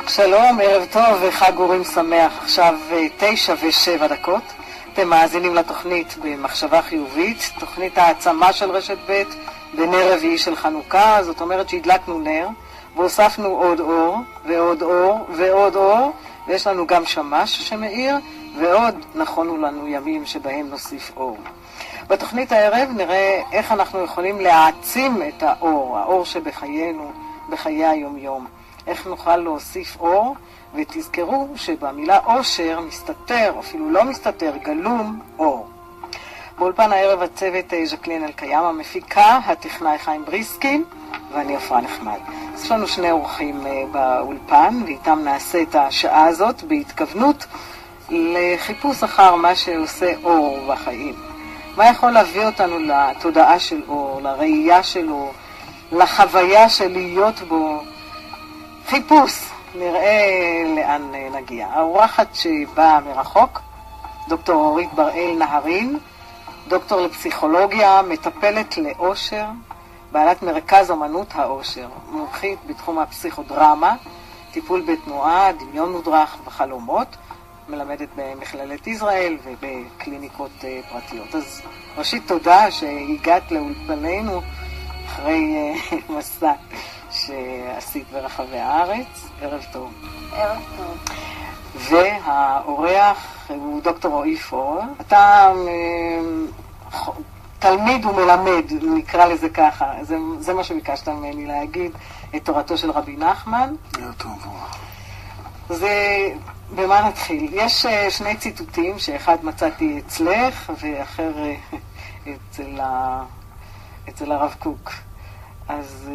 שלום, ערב טוב וחג אורים שמח. עכשיו 9:07. אתם מאזינים לתוכנית במחשבה חיובית, תוכנית העצמה של רשת ב' בנר רביעי של חנוכה. זאת אומרת שהדלקנו נר והוספנו עוד אור ועוד אור ועוד אור, ויש לנו גם שמש שמאיר, ועוד נכונו לנו ימים שבהם נוסיף אור. בתוכנית הערב נראה איך אנחנו יכולים להעצים את האור שבחיינו, בחיי היום-יום. איך נוכל להוסיף אור, ותזכרו שבמילה אושר מסתתר, אפילו לא מסתתר, גלום אור. באולפן הערב הצוות ז'קלין אלקיים, המפיקה, הטכנאי חיים בריסקין, ואני עפרה נחמד. יש לנו שני אורחים באולפן, ואיתם נעשה את השעה הזאת בהתכוונות לחיפוש אחר מה שעושה אור בחיים. מה יכול להביא אותנו לתודעה של אור, לראייה שלו, לחוויה של להיות בו? חיפוש, נראה לאן נגיע. האורחת שבאה מרחוק, דוקטור אורית בראל נהרין, דוקטור לפסיכולוגיה, מטפלת לאושר, בעלת מרכז אמנות האושר, מומחית בתחום הפסיכודרמה, טיפול בתנועה, דמיון מודרך וחלומות, מלמדת במכללת ישראל ובקליניקות פרטיות. אז ראשית תודה שהגעת לאולפנינו אחרי מסע שעשית ברחבי הארץ. ערב טוב. ערב טוב. והאורח הוא דוקטור רועי פורר. אתה תלמיד ומלמד, נקרא לזה ככה. זה מה שביקשת ממני להגיד, את תורתו של רבי נחמן. ערב טוב. במה נתחיל? יש שני ציטוטים, שאחד מצאתי אצלך ואחר אצל הרב קוק. אז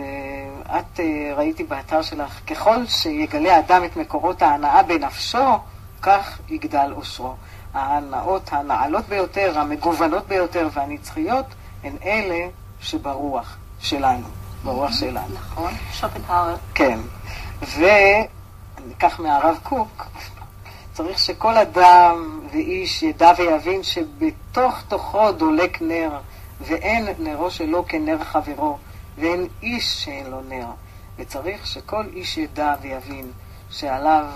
את ראיתי באתר שלך, ככל שיגלה האדם את מקורות ההנאה בנפשו, כך יגדל אושרו. ההנאות הנעלות ביותר, המגוונות ביותר והנצחיות, הן אלה שברוח שלנו, ברוח שלנו. נכון, שופנהאואר. כן, וניקח מהרב קוק, צריך שכל אדם ואיש ידע ויבין שבתוך תוכו דולק נר, ואין נרו שלו כנר חברו, ואין איש שאין לו נר, וצריך שכל איש ידע ויבין שעליו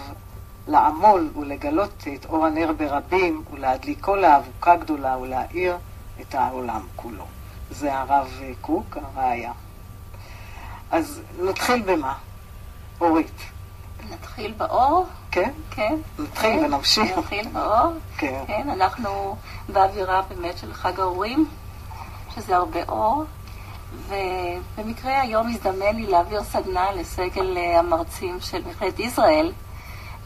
לעמול ולגלות את אור הנר ברבים ולהדליקו לאבוקה גדולה ולהאיר את העולם כולו. זה הרב קוק, הראיה. אז נתחיל במה? אורית. נתחיל באור? כן? כן. נתחיל ונמשיך. נתחיל באור? כן. כן, אנחנו באווירה באמת של חג האורים, שזה הרבה אור. ובמקרה היום הזדמן לי להעביר סדנה לסגל המרצים של מכללת ישראל,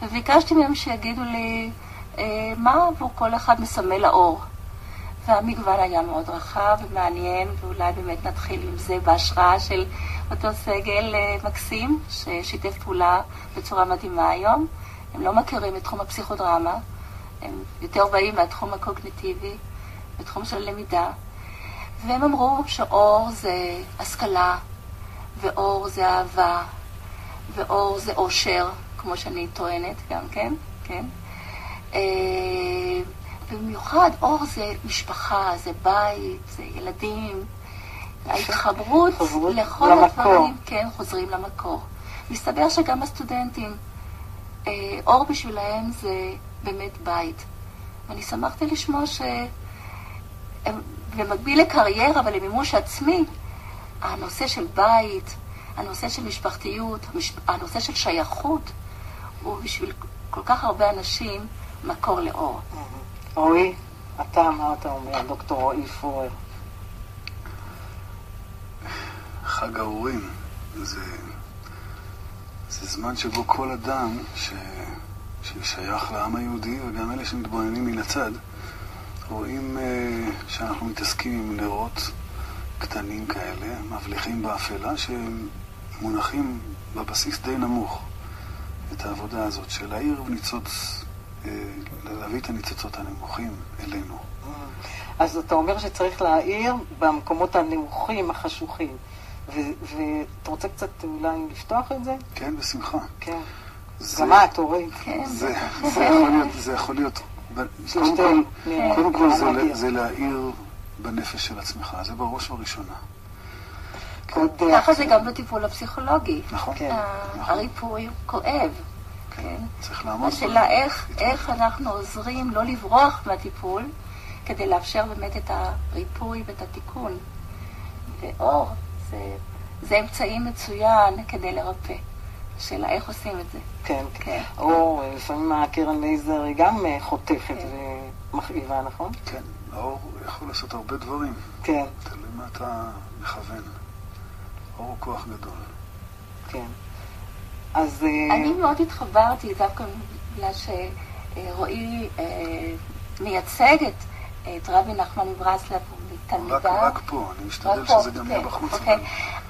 וביקשתי מהם שיגידו לי מה עבור כל אחד מסמל האור. והמגוון היה מאוד רחב ומעניין, ואולי באמת נתחיל עם זה בהשראה של אותו סגל מקסים ששיתף פעולה בצורה מדהימה היום. הם לא מכירים את תחום הפסיכודרמה, הם יותר באים מהתחום הקוגניטיבי, בתחום של למידה. והם אמרו שאור זה השכלה, ואור זה אהבה, ואור זה אושר, כמו שאני טוענת גם כן, כן. במיוחד אור זה משפחה, זה בית, זה ילדים, ההתחברות לכל הדברים, כן, חוזרים למקור. מסתבר שגם הסטודנטים, אור בשבילהם זה באמת בית. ואני שמחתי לשמוע במקביל לקריירה ולמימוש עצמי, הנושא של בית, הנושא של משפחתיות, הנושא של שייכות, הוא בשביל כל כך הרבה אנשים מקור לאור. רועי, אתה מה אתה אומר, דוקטור רועי פורר? חג האורים זה זמן שבו כל אדם ששייך לעם היהודי, וגם אלה שמתבוננים מן הצד, רואים שאנחנו מתעסקים עם נרות קטנים כאלה, מבליחים באפלה, שמונחים בבסיס די נמוך את העבודה הזאת של להאיר וניצוץ, להביא את הניצוצות הנמוכים אלינו. אז אתה אומר שצריך להאיר במקומות הנמוכים, החשוכים. ואתה רוצה קצת אולי לפתוח את זה? כן, בשמחה. כן. גם את, אורית. כן. זה יכול להיות... קודם כל זה להאיר בנפש של עצמך, זה בראש ובראשונה. ככה זה גם בטיפול הפסיכולוגי. נכון. הריפוי כואב, כן. צריך לעמוד. השאלה איך אנחנו עוזרים לא לברוח מהטיפול, כדי לאפשר באמת את הריפוי ואת התיקון. ואור, זה אמצעי מצוין כדי לרפא. השאלה איך עושים את זה. כן, כן. אור, לפעמים הקרן לייזר היא גם חותכת ומכאיבה, נכון? כן, האור יכול לעשות הרבה דברים. כן. תלוי מה אתה מכוון. אור הוא כוח גדול. כן. אז... אני מאוד התחברתי דווקא בגלל שרועי מייצג את רבי נחמן מברסלב תלמידה. רק פה, אני משתדל שזה גם יהיה בחוץ.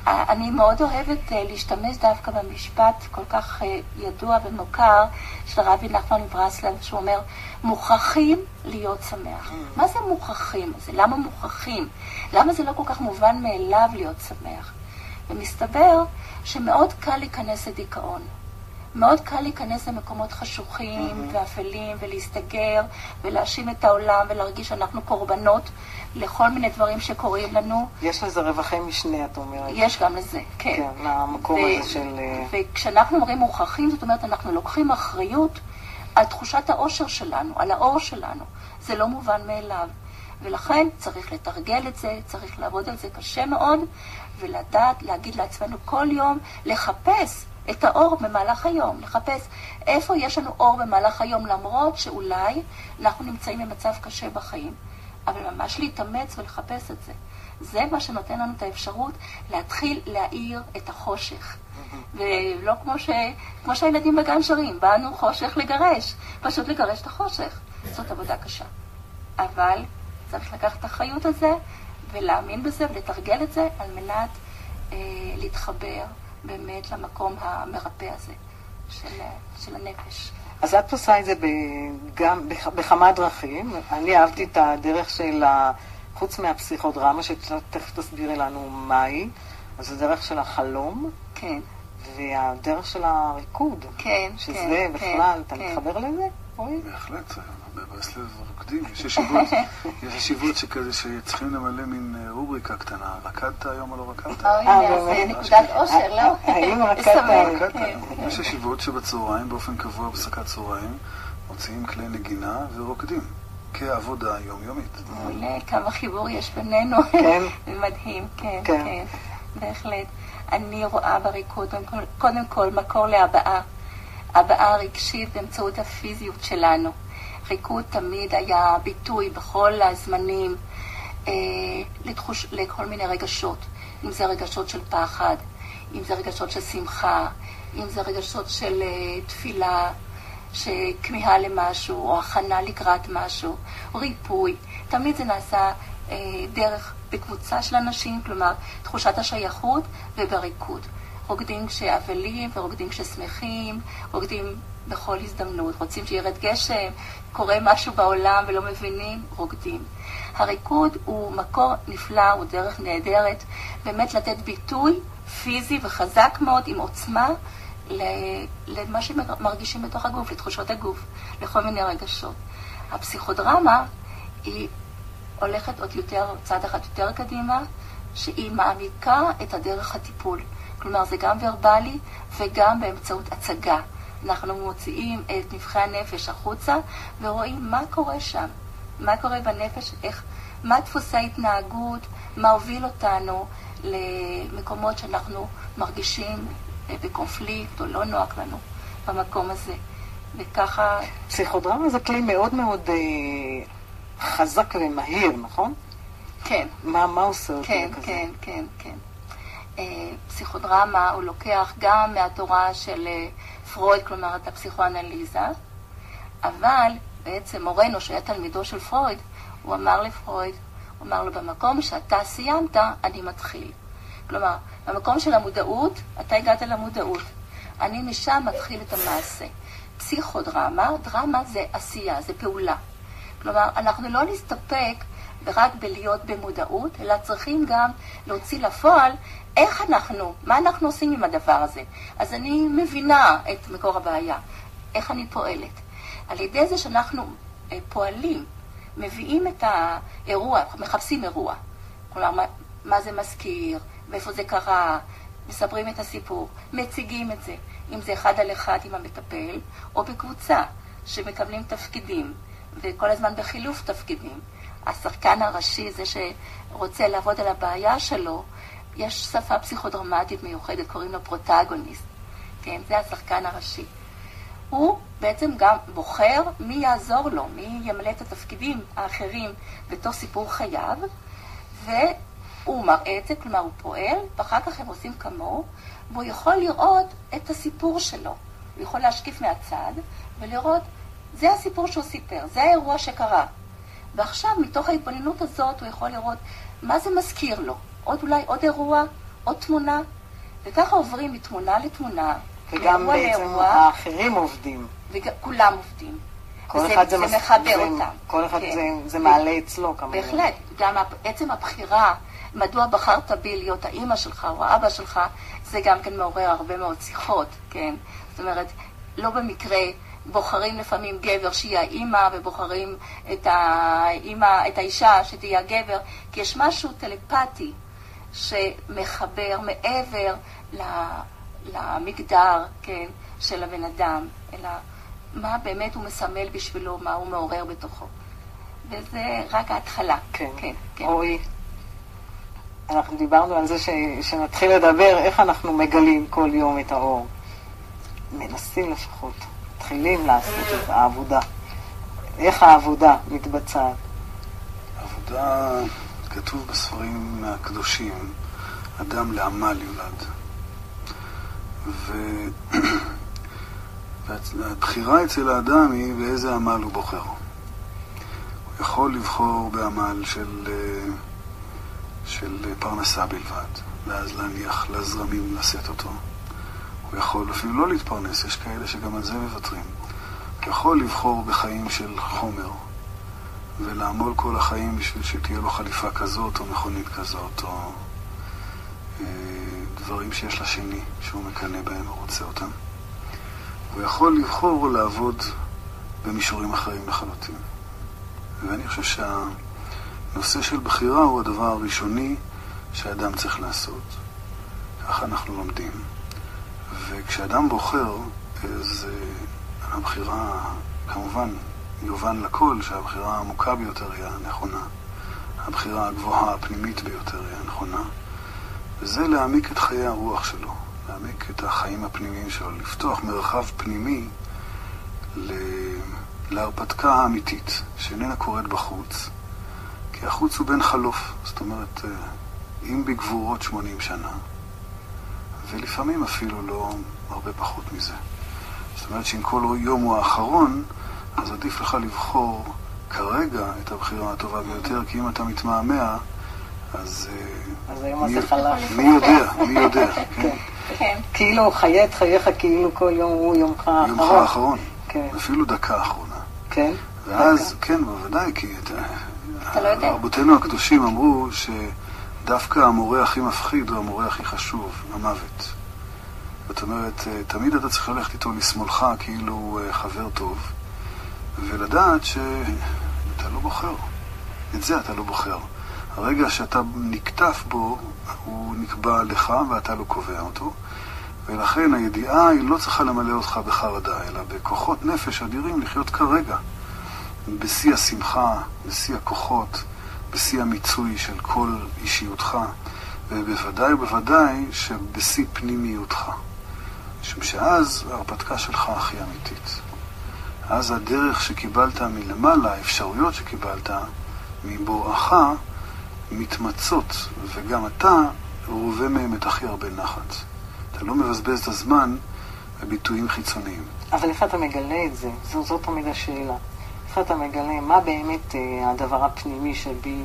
אני מאוד אוהבת להשתמש דווקא במשפט כל כך ידוע ומוכר של רבי נחמן מברסלב, שהוא אומר, מוכרחים להיות שמח. מה זה מוכרחים? למה מוכרחים? למה זה לא כל כך מובן מאליו להיות שמח? ומסתבר שמאוד קל להיכנס לדיכאון. מאוד קל להיכנס למקומות חשוכים ואפלים ולהסתגר ולהאשים את העולם ולהרגיש שאנחנו קורבנות לכל מיני דברים שקורים לנו. יש לזה רווחי משנה, את אומרת. יש גם לזה, כן. כן, למקום הזה של... וכשאנחנו אומרים מוכרחים, זאת אומרת, אנחנו לוקחים אחריות על תחושת האושר שלנו, על האור שלנו. זה לא מובן מאליו. ולכן צריך לתרגל את זה, צריך לעבוד על זה קשה מאוד, ולדעת, להגיד לעצמנו כל יום, לחפש את האור במהלך היום, לחפש איפה יש לנו אור במהלך היום, למרות שאולי אנחנו נמצאים במצב קשה בחיים. אבל ממש להתאמץ ולחפש את זה. זה מה שנותן לנו את האפשרות להתחיל להאיר את החושך. ולא כמו שהילדים בגן שרים, באנו חושך לגרש, פשוט לגרש את החושך. זאת עבודה קשה. אבל צריך לקחת את החיות הזה ולהאמין בזה ולתרגל את זה על מנת להתחבר באמת למקום המרפא הזה של הנפש. אז את עושה את זה גם בכמה דרכים. אני אהבתי את הדרך של, חוץ מהפסיכודרמה, שתכף תסבירי לנו מהי, אז הדרך של החלום. כן. והדרך של הריקוד. כן, שזה כן, בכלל, אתה כן. מתחבר לזה? בהחלט, בברסלב רוקדים. יש ישיבות שכזה שצריכים למלא מין רובריקה קטנה. רקדת היום או לא רקדת? זה נקודת אושר, לא? האם רקדת? יש ישיבות שבצהריים, באופן קבוע בסקת צהריים, מוציאים כלי נגינה ורוקדים. כעבודה יומיומית. מעולה, כמה חיבור יש בינינו. כן. מדהים, כן, כן. בהחלט. אני רואה בריקוד, קודם כל, מקור להבעה. הבעה רגשית באמצעות הפיזיות שלנו. ריקוד תמיד היה ביטוי בכל הזמנים לכל מיני רגשות. אם זה רגשות של פחד, אם זה רגשות של שמחה, אם זה רגשות של תפילה, שכמיהה למשהו, או הכנה לקראת משהו, או ריפוי. תמיד זה נעשה דרך בקבוצה של אנשים, כלומר, תחושת השייכות ובריקוד. רוקדים כשאבלים ורוקדים כששמחים, רוקדים בכל הזדמנות. רוצים שירד גשם, קורה משהו בעולם ולא מבינים, רוקדים. הריקוד הוא מקור נפלא, הוא דרך נהדרת, באמת לתת ביטוי פיזי וחזק מאוד עם עוצמה למה שמרגישים בתוך הגוף, לתחושות הגוף, לכל מיני רגשות. הפסיכודרמה היא הולכת עוד יותר, צעד אחד יותר קדימה, שהיא מעמיקה את הדרך הטיפול. כלומר, זה גם ורבלי וגם באמצעות הצגה. אנחנו מוציאים את נבחי הנפש החוצה ורואים מה קורה שם, מה קורה בנפש, מה דפוסי ההתנהגות, מה הוביל אותנו למקומות שאנחנו מרגישים בקונפליקט או לא נוח לנו במקום הזה. וככה... פסיכודרמה זה כלי מאוד מאוד חזק ומהיר, נכון? כן. מה עושה אותו כן, כזה? כן, כן, כן. פסיכודרמה הוא לוקח גם מהתורה של פרויד, כלומר את הפסיכואנליזה, אבל בעצם מורנו שהיה תלמידו של פרויד, הוא אמר לפרויד, הוא אמר לו, במקום שאתה סיימת, אני מתחיל. כלומר, במקום של המודעות, אתה הגעת למודעות. אני משם מתחיל את המעשה. פסיכודרמה, דרמה זה עשייה, זה פעולה. כלומר, אנחנו לא נסתפק רק בלהיות במודעות, אלא צריכים גם להוציא לפועל איך מה אנחנו עושים עם הדבר הזה. אז אני מבינה את מקור הבעיה, איך אני פועלת. על ידי זה שאנחנו פועלים, מביאים את האירוע, מחפשים אירוע. כלומר, מה זה מזכיר, ואיפה זה קרה, מספרים את הסיפור, מציגים את זה, אם זה אחד על אחד עם המטפל, או בקבוצה שמקבלים תפקידים, וכל הזמן בחילוף תפקידים. השחקן הראשי, זה שרוצה לעבוד על הבעיה שלו, יש שפה פסיכודרמטית מיוחדת, קוראים לו פרוטגוניסט. כן, זה השחקן הראשי. הוא בעצם גם בוחר מי יעזור לו, מי ימלא את התפקידים האחרים בתוך סיפור חייו, והוא מראה את זה, כלומר הוא פועל, ואחר כך הם עושים כמוהו, והוא יכול לראות את הסיפור שלו. הוא יכול להשקיף מהצד ולראות, זה הסיפור שהוא סיפר, זה האירוע שקרה. ועכשיו, מתוך ההתבוננות הזאת, הוא יכול לראות מה זה מזכיר לו. אולי עוד אירוע, עוד תמונה, וככה עוברים מתמונה לתמונה. וגם בעצם האחרים עובדים. וכולם עובדים. כל אחד זה מחבר אותם. כל אחד זה מעלה אצלו כמובן. בהחלט. גם עצם הבחירה, מדוע בחרת בי להיות האמא שלך או האבא שלך, זה גם כן מעורר הרבה מאוד שיחות, כן? זאת אומרת, לא במקרה בוחרים לפעמים גבר שהיא האמא, ובוחרים את האישה שתהיה הגבר, כי יש משהו טלפתי שמחבר מעבר למגדר, כן, של הבן אדם, אלא מה באמת הוא מסמל בשבילו, מה הוא מעורר בתוכו. וזה רק ההתחלה. כן, כן, כן. רועי, אנחנו דיברנו על זה שנתחיל לדבר איך אנחנו מגלים כל יום את האור. מנסים לפחות, מתחילים לעשות את העבודה. איך העבודה מתבצעת? עבודה, כתוב בספרים הקדושים, אדם לעמל יולד. והבחירה אצל האדם היא באיזה עמל הוא בוחר. הוא יכול לבחור בעמל של פרנסה בלבד, ואז להניח לזרמים לשאת אותו. הוא יכול אפילו לא להתפרנס, יש כאלה שגם על זה מוותרים. הוא יכול לבחור בחיים של חומר, ולעמול כל החיים בשביל שתהיה לו חליפה כזאת, או מכונית כזאת, או דברים שיש לשני, שהוא מקנה בהם, הוא רוצה אותם. הוא יכול לבחור לעבוד במישורים אחרים לחלוטין. ואני חושב שהנושא של בחירה הוא הדבר הראשוני שהאדם צריך לעשות. ככה אנחנו לומדים. וכשאדם בוחר, אז הבחירה, כמובן, יובן לכל שהבחירה העמוקה ביותר היא הנכונה. הבחירה הגבוהה, הפנימית ביותר היא הנכונה. וזה להעמיק את חיי הרוח שלו, להעמיק את החיים הפנימיים שלו, לפתוח מרחב פנימי להרפתקה האמיתית, שאיננה קורית בחוץ. כי החוץ הוא בן חלוף, זאת אומרת, אם בגבורות 80 שנה, ולפעמים אפילו לא הרבה פחות מזה. זאת אומרת שאם כל יום הוא האחרון, אז עדיף לך לבחור כרגע את הבחירה הטובה ביותר, כי אם אתה מתמהמה, אז מי יודע, כן. כאילו חיה את חייך כאילו כל יום הוא יומך האחרון. יומך האחרון, אפילו דקה האחרונה. כן. ואז, כן, בוודאי, כי רבותינו הקדושים אמרו שדווקא המורה הכי מפחיד הוא המורה הכי חשוב, המוות. זאת אומרת, תמיד אתה צריך ללכת איתו לשמאלך כאילו חבר טוב, ולדעת שאתה לא בוחר. את זה אתה לא בוחר. הרגע שאתה נקטף בו, הוא נקבע לך ואתה לא קובע אותו, ולכן הידיעה היא לא צריכה למלא אותך בחרדה, אלא בכוחות נפש אדירים לחיות כרגע, בשיא השמחה, בשיא הכוחות, בשיא המיצוי של כל אישיותך, ובוודאי ובוודאי שבשיא פנימיותך. משום שאז ההרפתקה שלך הכי אמיתית. אז הדרך שקיבלת מלמעלה, האפשרויות שקיבלת מבואך, מתמצות, וגם אתה רובה מהם את הכי הרבה נחת. אתה לא מבזבז את הזמן בביטויים חיצוניים. אבל איך אתה מגלה את זה? זאת תמיד השאלה. איך אתה מגלה מה באמת הדבר הפנימי שבי,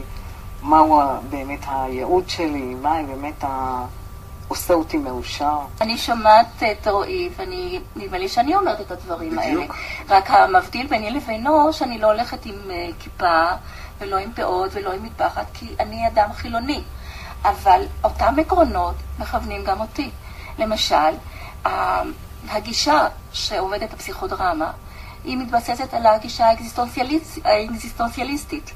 מהו באמת הייעוד שלי, מה באמת עושה אותי מאושר? אני שומעת את רועי, ונדמה לי שאני אומרת את הדברים האלה. רק המבדיל ביני לבינו, שאני לא הולכת עם כיפה, ולא עם פאות ולא עם מטפחת, כי אני אדם חילוני. אבל אותם עקרונות מכוונים גם אותי. למשל, הגישה שעובדת הפסיכודרמה, היא מתבססת על הגישה האקזיסטנציאליסטית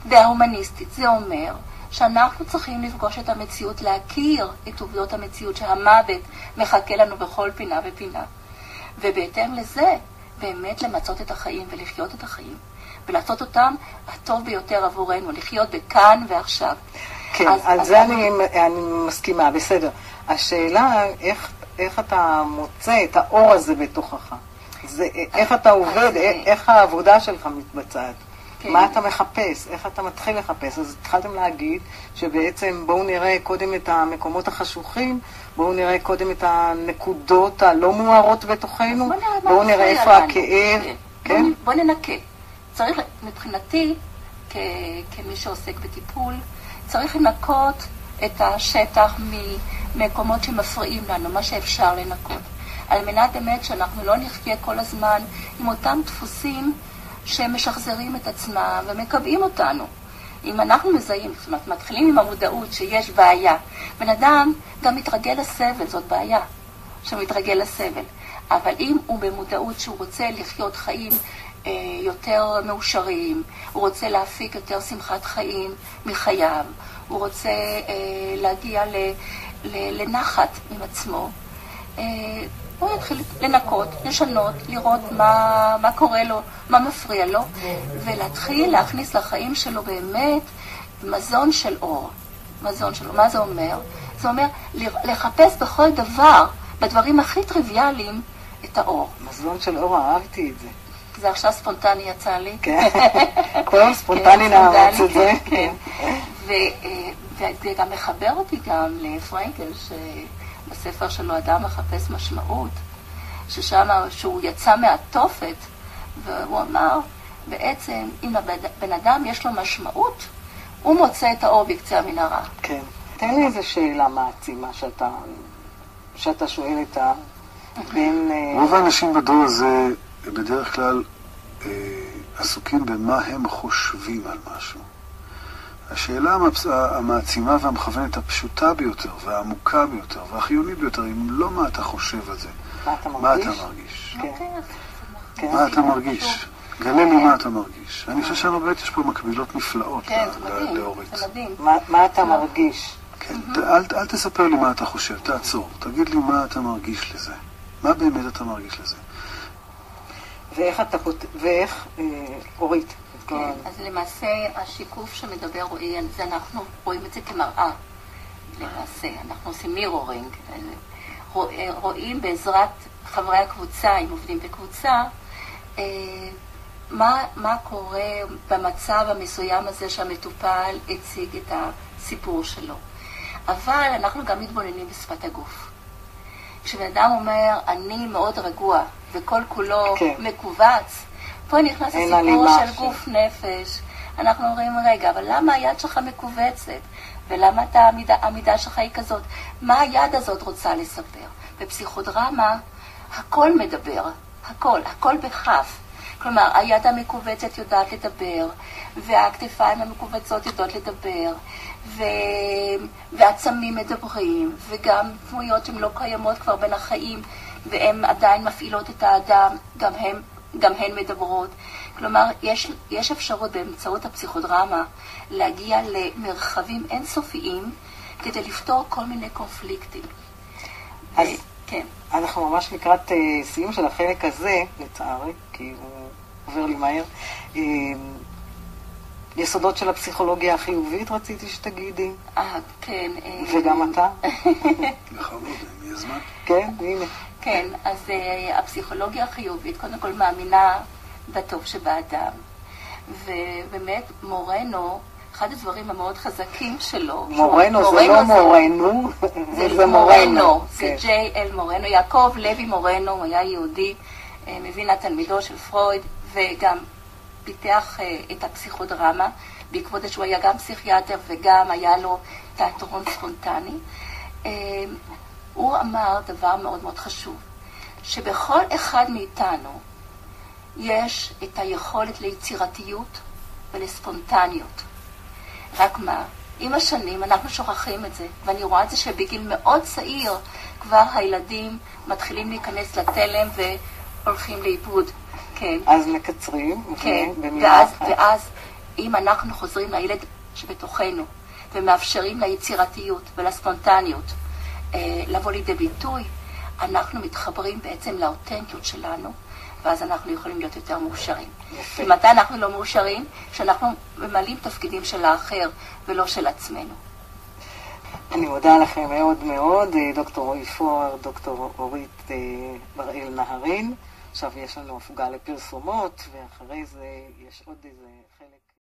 וההומניסטית. זה אומר שאנחנו צריכים לפגוש את המציאות, להכיר את עובדות המציאות, שהמוות מחכה לנו בכל פינה ופינה. ובהתאם לזה, באמת למצות את החיים ולחיות את החיים, ולעשות אותם הטוב ביותר עבורנו, לחיות בכאן ועכשיו. כן, על זה אני מסכימה, בסדר. השאלה, איך אתה מוצא את האור הזה בתוכך? איך אתה עובד, איך העבודה שלך מתבצעת? מה אתה מחפש? איך אתה מתחיל לחפש? אז התחלתם להגיד שבעצם בואו נראה קודם את המקומות החשוכים, בואו נראה קודם את הנקודות הלא מוארות בתוכנו, בואו נראה איפה הכאב. בואו ננקה. צריך, מבחינתי, כמי שעוסק בטיפול, צריך לנקות את השטח ממקומות שמפריעים לנו, מה שאפשר לנקות. על מנת באמת שאנחנו לא נחיה כל הזמן עם אותם דפוסים שמשחזרים את עצמם ומקבעים אותנו. אם אנחנו מזהים, זאת אומרת, מתחילים עם המודעות שיש בעיה. בן אדם גם מתרגל לסבל, זאת בעיה, שמתרגל לסבל. אבל אם הוא במודעות שהוא רוצה לחיות חיים יותר מאושרים, הוא רוצה להפיק יותר שמחת חיים מחייו, הוא רוצה להגיע לנחת עם עצמו, הוא יתחיל לנקות, לשנות, לראות מה קורה לו, מה מפריע לו, ולהתחיל להכניס לחיים שלו באמת מזון של אור. מזון שלו, מה זה אומר? זה אומר לחפש בכל דבר, בדברים הכי טריוויאליים, את האור. מזון של אור, אהבתי את זה. זה עכשיו ספונטני יצא לי. כן, כל ספונטני נאמץ את זה. כן. וזה גם מחבר אותי גם לפרנקל, בספר שלו אדם מחפש משמעות, ששם שהוא יצא מהתופת, והוא אמר, בעצם אם הבן אדם יש לו משמעות, הוא מוצא את האור בקצה המנהרה. כן. תן לי איזו שאלה מעצימה שאתה שואל את בין... רוב האנשים בדור הזה בדרך כלל עסוקים במה הם חושבים על משהו. השאלה המעצימה והמכוונת הפשוטה ביותר והעמוקה ביותר והחיונית ביותר היא לא מה אתה חושב על זה. מה אתה מרגיש? מה אתה מרגיש? גלה לי מה אתה מרגיש. אני חושב שבאמת יש פה מקבילות נפלאות לאורית. זה מדהים. מה אתה מרגיש? כן, אל תספר לי מה אתה חושב, תעצור. תגיד לי מה אתה מרגיש לזה. מה באמת אתה מרגיש לזה? ואיך, אורית? כן, אז למעשה השיקוף שמדבר רועי, על זה אנחנו רואים את זה כמראה. למעשה, אנחנו עושים מירורינג. רואים בעזרת חברי הקבוצה, אם עובדים בקבוצה, מה קורה במצב המסוים הזה שהמטופל הציג את הסיפור שלו. אבל אנחנו גם מתבוננים בשפת הגוף. כשבן אדם אומר, אני מאוד רגוע, וכל כולו מקובץ, פה נכנס הסיפור של גוף נפש. אנחנו אומרים, רגע, אבל למה היד שלך מקובצת? ולמה העמידה שלך היא כזאת? מה היד הזאת רוצה לספר? בפסיכודרמה, הכל מדבר, הכל בכף. כלומר, היד המקובצת יודעת לדבר, והכתפיים המקובצות יודעות לדבר, והעצמים מדברים, וגם דמויות שהן לא קיימות כבר בין החיים, והן עדיין מפעילות את האדם, גם הן מדברות. כלומר, יש אפשרות באמצעות הפסיכודרמה להגיע למרחבים אינסופיים כדי לפתור כל מיני קונפליקטים. אז כן. אנחנו ממש לקראת סיום של החלק הזה, לצערי, כי הוא עובר לי מהר. יסודות של הפסיכולוגיה החיובית רציתי שתגידי. כן. וגם אתה. בכבוד, מי הזמן? כן, הנה. כן, אז הפסיכולוגיה החיובית קודם כל מאמינה בטוב שבאדם. ובאמת מורנו, אחד הדברים המאוד חזקים שלו... מורנו זה לא מורנו, זה מורנו. זה ג'יי.אל מורנו. יעקב לוי מורנו, הוא היה יהודי, מבין התלמידו של פרויד, וגם פיתח את הפסיכודרמה, בעקבות שהוא היה גם פסיכיאטר וגם היה לו תיאטרון ספונטני. הוא אמר דבר מאוד מאוד חשוב, שבכל אחד מאיתנו יש את היכולת ליצירתיות ולספונטניות. רק מה? עם השנים אנחנו שוכחים את זה, ואני רואה את זה שבגיל מאוד צעיר כבר הילדים מתחילים להיכנס לתלם והולכים לאיבוד. כן. אז מקצרים. כן, ואז אם אנחנו חוזרים לילד שבתוכנו, ומאפשרים ליצירתיות ולספונטניות לבוא לידי ביטוי, אנחנו מתחברים בעצם לאותנטיות שלנו, ואז אנחנו יכולים להיות יותר מאושרים. כי מתי אנחנו לא מאושרים? כשאנחנו ממלאים תפקידים של האחר ולא של עצמנו. אני מודה לכם מאוד מאוד, דוקטור רועי פוהר, דוקטור אורית בראל נהרין. עכשיו יש לנו הפוגה לפרסומות, ואחרי זה יש עוד איזה חלק...